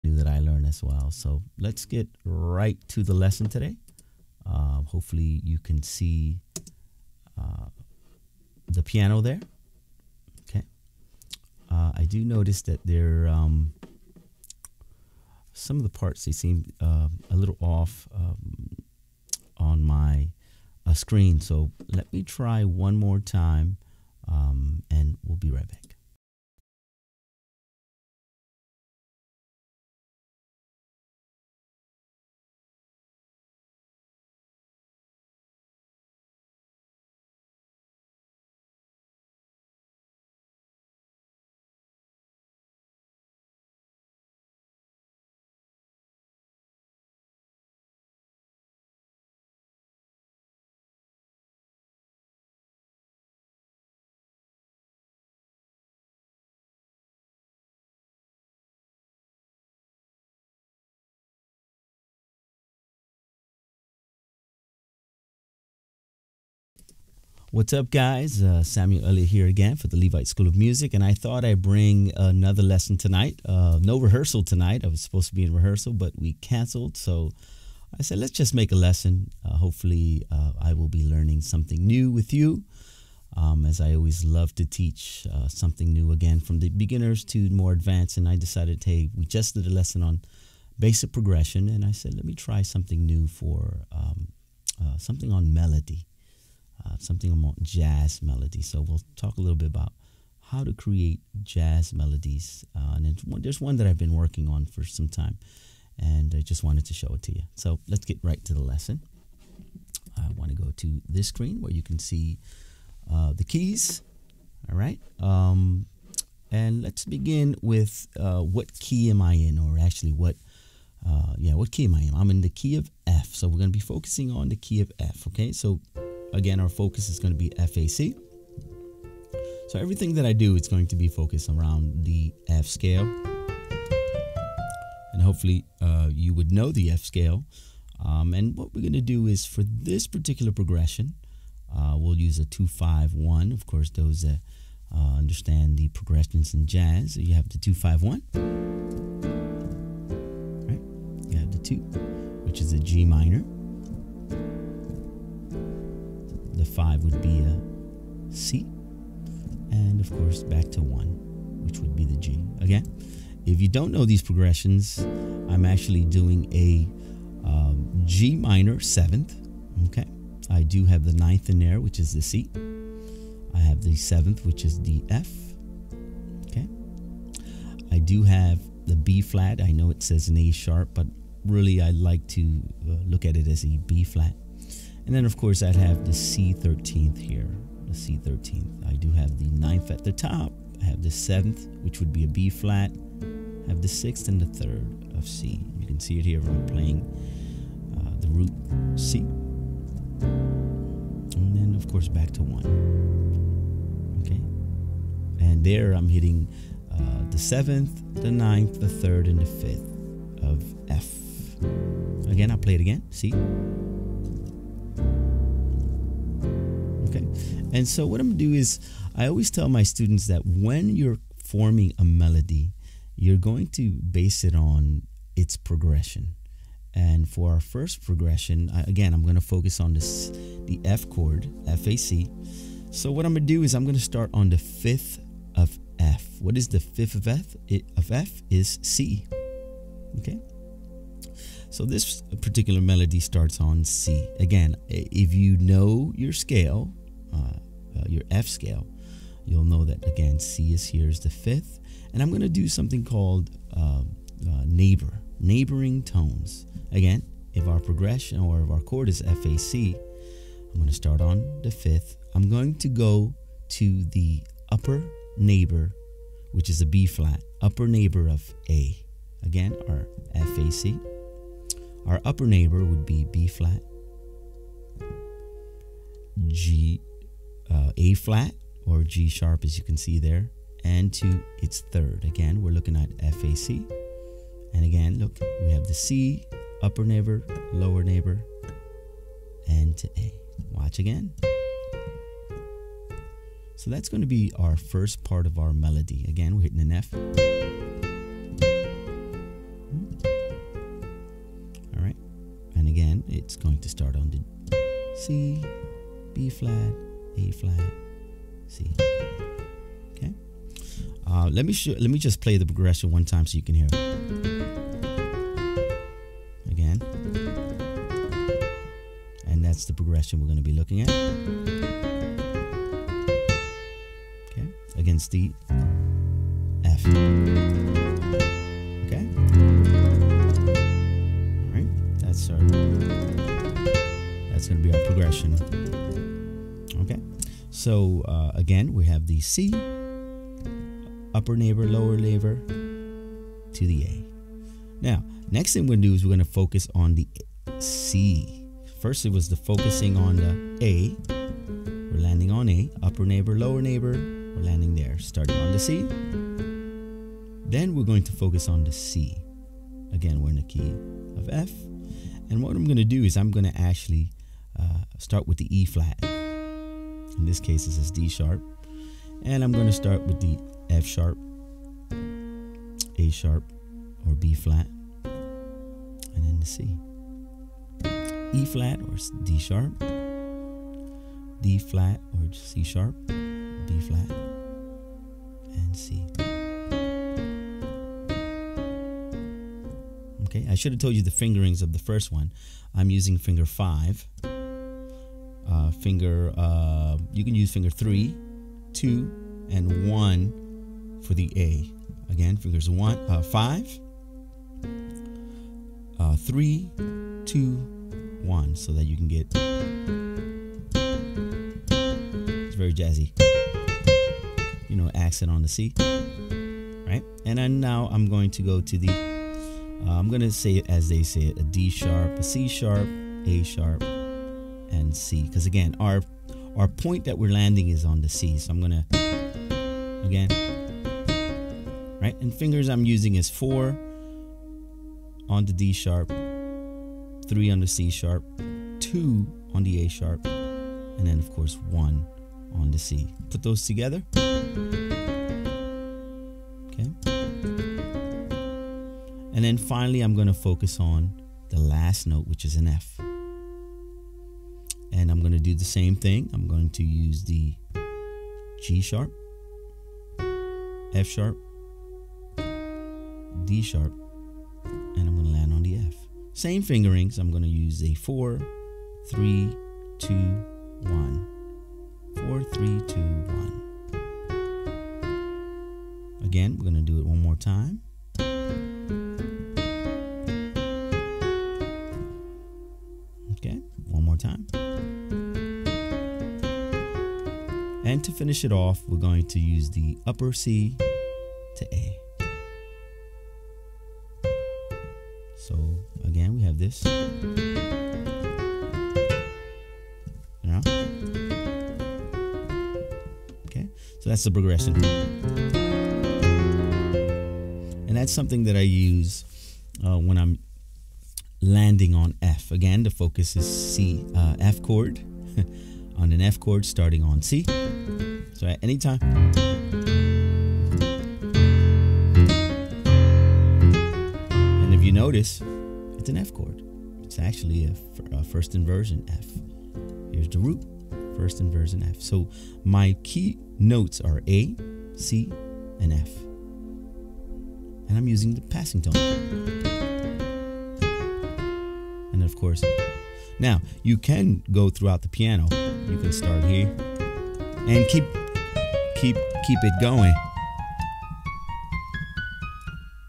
new that I learn as well. So let's get right to the lesson today. Hopefully you can see the piano there. Okay. I do notice that there some of the parts, they seem a little off on my screen. So let me try one more time and we'll be right back. What's up, guys? Samuel Elliott here again for the Levite School of Music, and I thought I'd bring another lesson tonight. No rehearsal tonight. I was supposed to be in rehearsal, but we canceled, so I said let's just make a lesson. Hopefully I will be learning something new with you, as I always love to teach something new, again, from the beginners to more advanced. And I decided, hey, we just did a lesson on basic progression, and I said let me try something new for something on melody. Something about jazz melody. So we'll talk a little bit about how to create jazz melodies. And there's one that I've been working on for some time, and I just wanted to show it to you. So let's get right to the lesson. I want to go to this screen where you can see the keys. All right. And let's begin with what key am I in, or actually what key am I in? I'm in the key of F. So we're going to be focusing on the key of F. Okay. So again, our focus is going to be FAC. So everything that I do is going to be focused around the F scale. And hopefully you would know the F scale. And what we're going to do is, for this particular progression, we'll use a 2-5-1. Of course, those that understand the progressions in jazz, you have the 2-5-1. Right? You have the 2, which is a G minor. The 5 would be a C, and of course back to 1, which would be the G. Again, if you don't know these progressions, I'm actually doing a G minor 7th. Okay, I do have the 9th in there, which is the C. I have the 7th, which is the F. Okay, I do have the B flat. I know it says an A sharp, but really I like to look at it as a B flat. And then, of course, I'd have the C13th here, the C13th. I do have the 9th at the top. I have the 7th, which would be a B flat. I have the 6th and the 3rd of C. You can see it here when I'm playing the root C. And then, of course, back to 1. Okay. And there I'm hitting the 7th, the 9th, the 3rd, and the 5th of F. Again, I'll play it again. See? Okay, and so what I'm going to do is, I always tell my students that when you're forming a melody, you're going to base it on its progression. And for our first progression, again, I'm going to focus on the F chord, FAC. So what I'm going to do is I'm going to start on the 5th of F. What is the 5th of F? Of F is C. Okay. So this particular melody starts on C. Again, if you know your scale, your F scale, you'll know that, again, C is here is the 5th. And I'm going to do something called neighboring tones. Again, if our progression or if our chord is FAC, I'm going to start on the 5th. I'm going to go to the upper neighbor, which is a B flat, upper neighbor of A. Again, our FAC. Our upper neighbor would be B flat, G, A flat, or G sharp, as you can see there, and to its 3rd. Again, we're looking at FAC. And again, look, we have the C, upper neighbor, lower neighbor, and to A. Watch again. So that's going to be our first part of our melody. Again, we're hitting an F. it's going to start on the C, B flat, A flat, C. Okay. Let me just play the progression one time so you can hear it. Again. And that's the progression we're going to be looking at. Okay. Against the F. Okay. All right. That's going to be our progression. Okay. So again, we have the C, upper neighbor, lower neighbor, to the A. Now, next thing we're going to do is we're going to focus on the C. First, it was the focusing on the A. We're landing on A. Upper neighbor, lower neighbor. We're landing there. Starting on the C. Then we're going to focus on the C. Again, we're in the key of F. And what I'm going to do is I'm going to actually start with the E flat. In this case, this is D sharp. And I'm going to start with the F sharp, A sharp, or B flat. And then the C. E flat or D sharp, D flat or C sharp, B flat, and C. Okay, I should have told you the fingerings of the first one. I'm using finger 5. You can use finger 3, 2, and 1 for the A. Again, fingers 5, 3, 2, 1, so that you can get, it's very jazzy, accent on the C, right? And then now I'm going to go to the, I'm going to say it as they say it, a D sharp, a C sharp, A sharp, and C, because again, our point that we're landing is on the C, so I'm going to, again, right? And fingers I'm using is 4 on the D sharp, 3 on the C sharp, 2 on the A sharp, and then of course 1 on the C. Put those together. Okay. And then finally I'm going to focus on the last note, which is an F. And I'm going to do the same thing. I'm going to use the G sharp, F sharp, D sharp, and I'm going to land on the F. Same fingerings. I'm going to use a 4, 3, 2, 1. 4, 3, 2, 1. Again, we're going to do it one more time. Okay, one more time. And to finish it off, we're going to use the upper C to A. So again, we have this. Okay, so that's the progression. And that's something that I use when I'm landing on F. Again, the focus is C, F chord, on an F chord starting on C. So at any time. And if you notice, it's an F chord. It's actually a first inversion F. Here's the root, first inversion F. So my key notes are A, C, and F. And I'm using the passing tone. And of course, now you can go throughout the piano. You can start here and keep it going.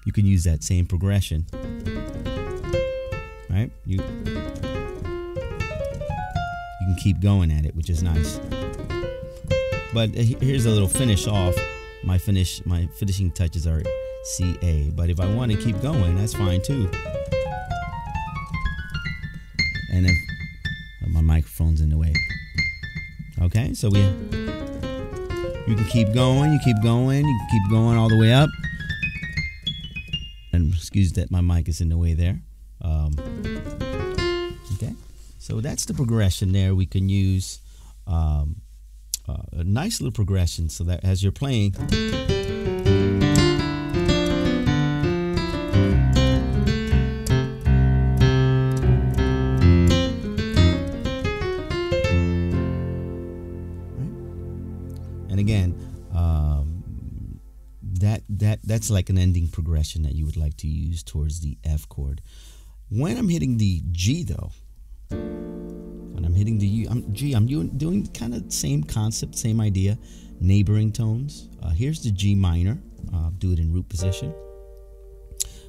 You can use that same progression, right? You can keep going at it, which is nice. But here's a little finish off. My finishing touches are C, A. But if I want to keep going, that's fine too. And if my microphone's in the way. Okay, so you can keep going, you can keep going all the way up. And excuse that my mic is in the way there. Okay, so that's the progression there. We can use a nice little progression so that as you're playing, that's like an ending progression that you would like to use towards the F chord. When I'm hitting the G though, when I'm hitting the G, I'm doing kind of same concept, same idea, neighboring tones. Here's the G minor. Do it in root position.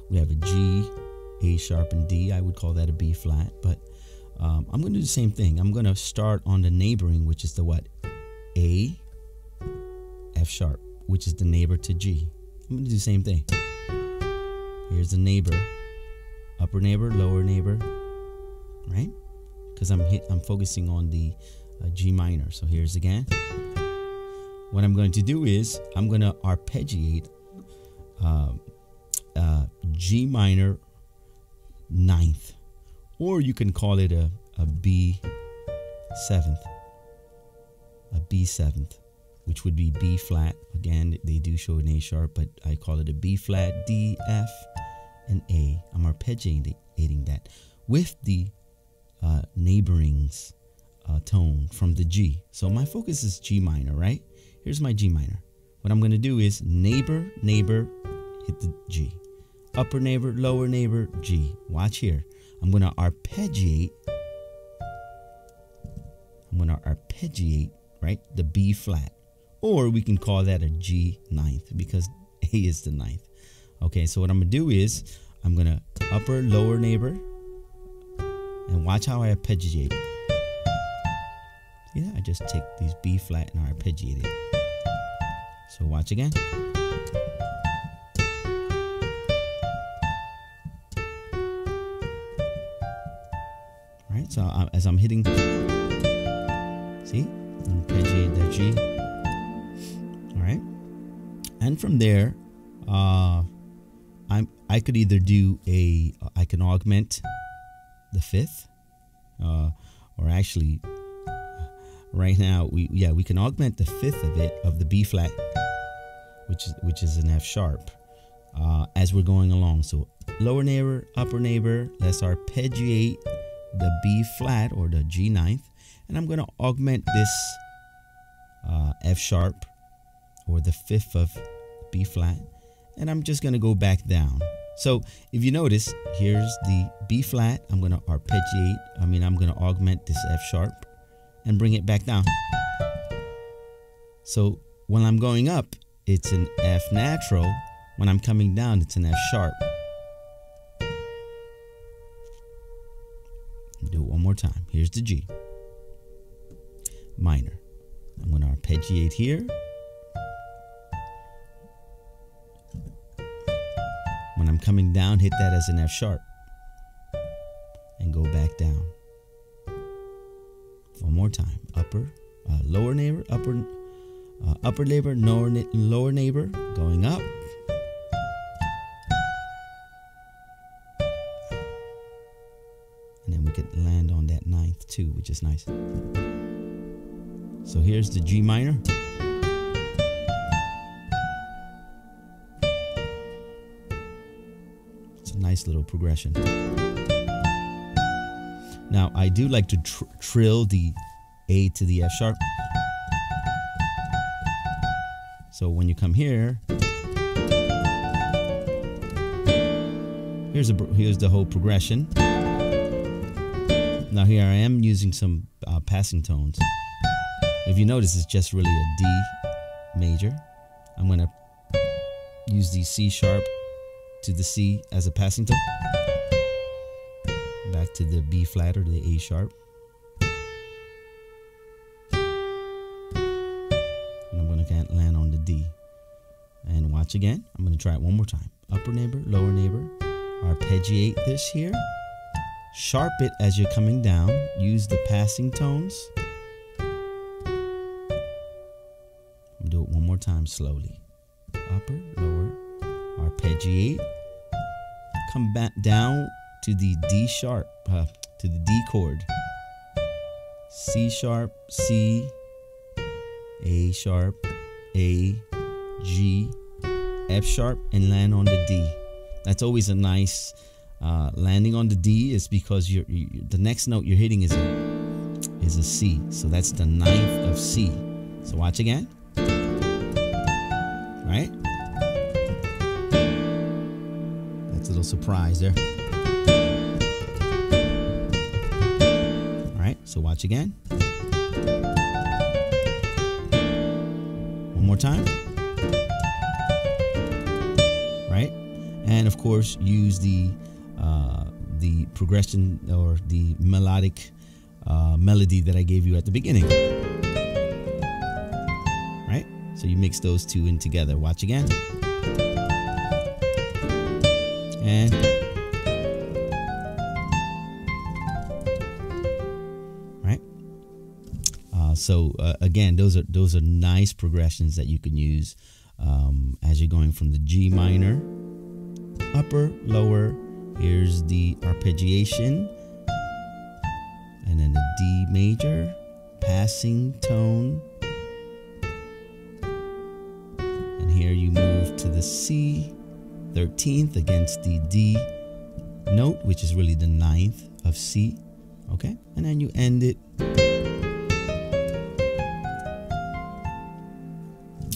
We have a G, A sharp, and D. I would call that a B flat, but I'm going to do the same thing. I'm going to start on the neighboring, which is the what? A, F sharp, which is the neighbor to G. I'm going to do the same thing. Here's the neighbor, upper neighbor, lower neighbor, right? Because I'm focusing on the G minor. So here's again. What I'm going to do is I'm going to arpeggiate G minor ninth, or you can call it a B seventh, which would be B flat. Again, they do show an A sharp, but I call it a B flat, D, F, and A. I'm arpeggiating that with the neighborings tone from the G. So my focus is G minor, right? Here's my G minor. What I'm going to do is neighbor, neighbor, hit the G. Upper neighbor, lower neighbor, G. Watch here. I'm going to arpeggiate. Right? The B flat. Or we can call that a G ninth because A is the ninth. Okay, so what I'm going to do is I'm going to upper, lower neighbor. And watch how I arpeggiate. Yeah, I just take these B flat and arpeggiate it. So watch again. Right, so as I'm hitting, see, arpeggiate that G. All right, and from there, I could either do I can augment the fifth, or actually, right now we can augment the fifth of it of the B flat, which is an F sharp, as we're going along. So lower neighbor, upper neighbor, let's arpeggiate the B flat or the G ninth, and I'm going to augment this F sharp or the fifth of B flat, and I'm just going to go back down. So if you notice, here's the B flat. I'm going to I'm going to augment this F sharp and bring it back down. So when I'm going up, it's an F natural. When I'm coming down, it's an F sharp. Do it one more time. Here's the G minor. I'm going to arpeggiate here. When I'm coming down, hit that as an F sharp and go back down. One more time. Upper, lower neighbor, upper neighbor, lower neighbor, going up. And then we could land on that ninth too, which is nice. So here's the G minor. It's a nice little progression. Now, I do like to trill the A to the F sharp. So when you come here, here's the whole progression. Now here I am using some passing tones. If you notice, it's just really a D major. I'm going to use the C sharp to the C as a passing tone. Back to the B flat or the A sharp. And I'm going to land on the D. And watch again. I'm going to try it one more time. Upper neighbor, lower neighbor. Arpeggiate this here. Sharp it as you're coming down. Use the passing tones. Do it one more time slowly. Upper, lower, arpeggiate. Come back down to the D sharp, to the D chord. C sharp, C, A sharp, A, G, F sharp, and land on the D. That's always a nice landing on the D, is because the next note you're hitting is a C. So that's the ninth of C. So watch again. Right? little surprise there. All right, so watch again. One more time. Right, and of course use the progression or the melodic melody that I gave you at the beginning. Right, so you mix those two in together. Watch again. And right, so again, those are nice progressions that you can use as you're going from the G minor, upper, lower. Here's the arpeggiation, and then the D major, passing tone, and here you move to the C 13th against the D note, which is really the 9th of C. Okay, and then you end it.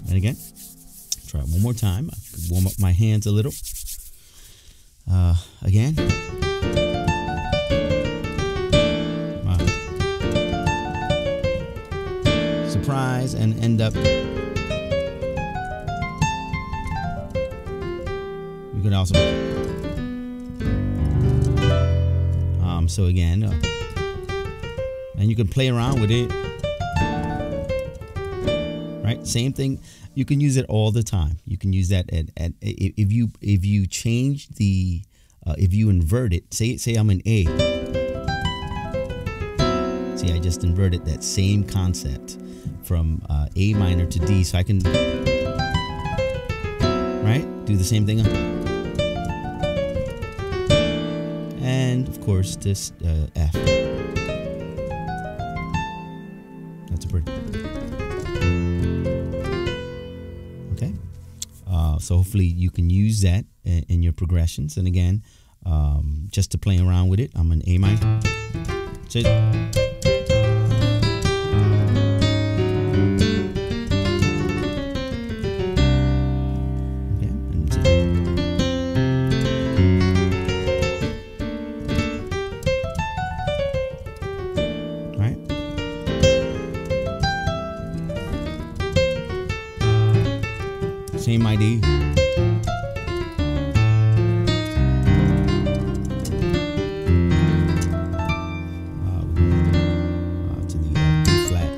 And again, try it one more time. I can warm up my hands a little. Again. Wow. Surprise, and end up. You can also. So again, and you can play around with it. Right, same thing. You can use it all the time. You can use that at if you change the if you invert it. Say I'm an A. See, I just inverted that same concept from A minor to D, so I can do the same thing. And of course this F. That's a pretty. Okay, so hopefully you can use that in your progressions. And again, just to play around with it, I'm an A minor. So, same idea. To the D flat.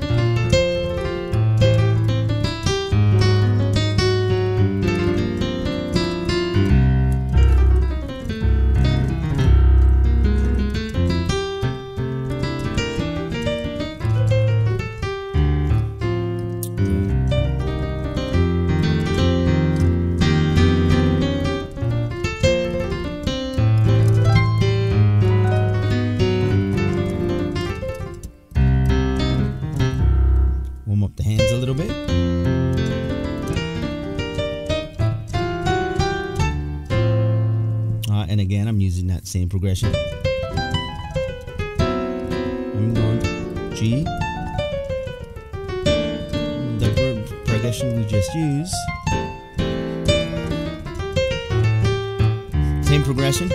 Warm up the hands a little bit. And again, I'm using that same progression. I'm going G. The progression we just used. Same progression.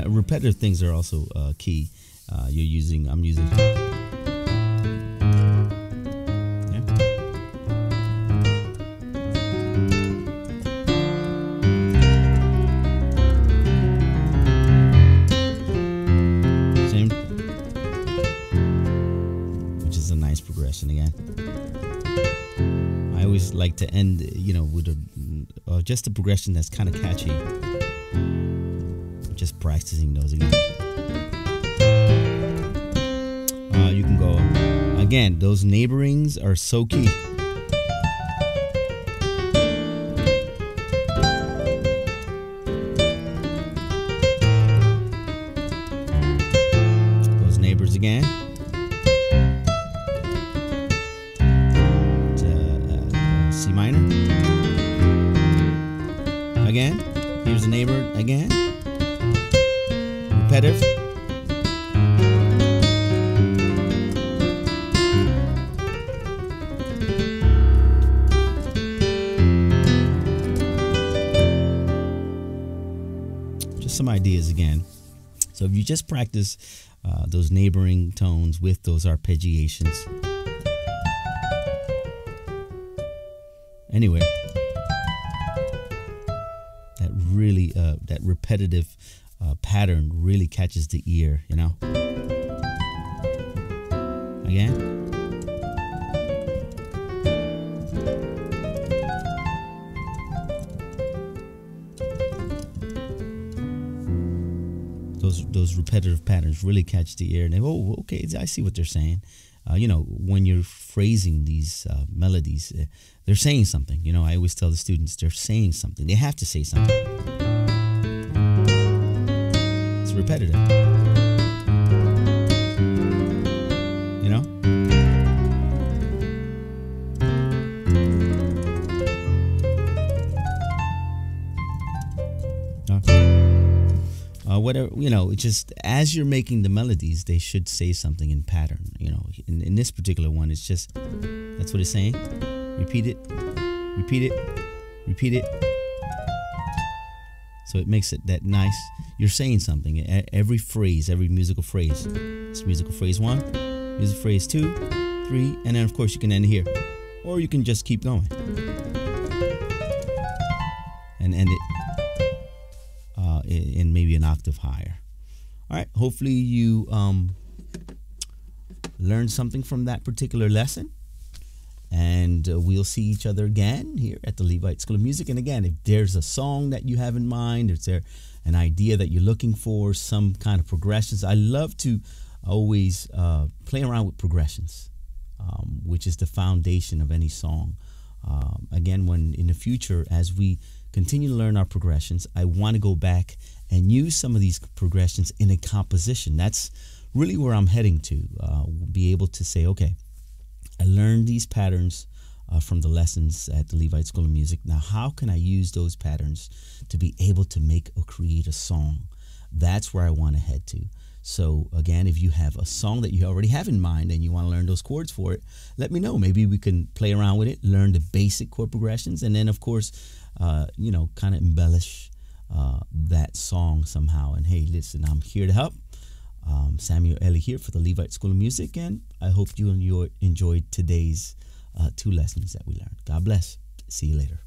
Repetitive things are also key. I'm using. Yeah. Same, which is a nice progression again. I always like to end, with just a progression that's kind of catchy. Just practicing those again. You can go again. Those neighborings are so key. Those neighbors again. C minor. Again. Here's the neighbor again. Repetitive. some ideas again. So if you just practice those neighboring tones with those arpeggiations. Anyway, that really, that repetitive pattern really catches the ear, you know. Again. Those repetitive patterns really catch the ear, and they, oh, okay, I see what they're saying. You know, when you're phrasing these melodies, they're saying something. You know, I always tell the students they're saying something. They have to say something. It's repetitive. You know? Whatever, you know, it's just as you're making the melodies, they should say something in pattern. You know, in this particular one, it's just, that's what it's saying. Repeat it, repeat it, repeat it. So it makes it that nice. You're saying something. Every phrase, every musical phrase. It's musical phrase 1, musical phrase 2, 3, and then of course you can end here. Or you can just keep going. And end it in maybe an octave higher. All right, hopefully you learned something from that particular lesson, and we'll see each other again here at the Levite School of Music. And again, if there's a song that you have in mind, is there an idea that you're looking for, some kind of progressions, I love to always play around with progressions, which is the foundation of any song. Again, when in the future, as we continue to learn our progressions, I want to go back and use some of these progressions in a composition. That's really where I'm heading to. Be able to say, okay, I learned these patterns from the lessons at the Levite School of Music. Now, how can I use those patterns to be able to make or create a song? That's where I want to head to. So again, if you have a song that you already have in mind and you want to learn those chords for it, let me know. Maybe we can play around with it, learn the basic chord progressions, and then of course, you know, kind of embellish that song somehow. And hey, listen, I'm here to help. Samuel Ellie here for the Levite School of Music, and I hope you enjoyed today's 2 lessons that we learned. God bless. See you later.